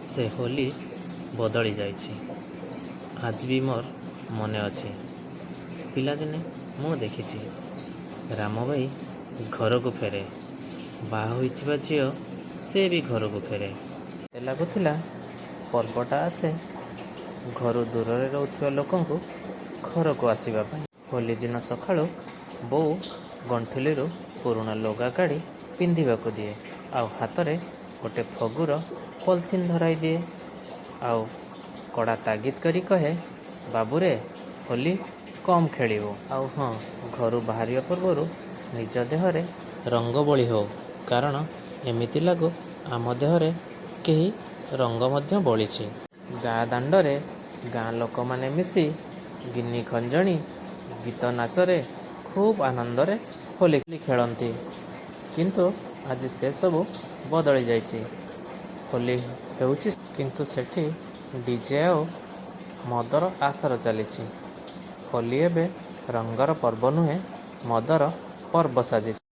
से होली बदली जाइछि। आज भी मोर मने अछि। पिलादिने मु देखिछि राम भाई घर को फेरे, बाहा होइथिबा झियो से भी घर को फेरे। ते लागुथिला पर्वटा आसे घर दूर रे रहउथिबा लोकंकु घर को आसीबा पई। होली दिन सखाळु बोउ गंठिलीरु पुरुणा लुगा काढी पिंधिबाकु दिए, आउ हातरे गोटे फगुर पॉलिथिन धराई दिए, आउ कड़ा तागिद करी कहे, बाबूरे होली कम खेलिबो। आउ हाँ, घरु बाहरिया पूर्वरु निज देहरे रंग बोली हो, कारण एमिति लागु आम देहरे केही रंग मध्य बोलिछि। गाँ दांडरे गाँ लोक माने मिसी गिनी खंजणी गीत नाचरे खूब आनंदरे होली खेलती। किंतु आज से सबु बदली जाइछि। होली हेउछि किंतु सेठी डीजे आ मदर आसर चलिछि। होली एबे रंगर पर्व नुहे, मदर पर्व साजिछि।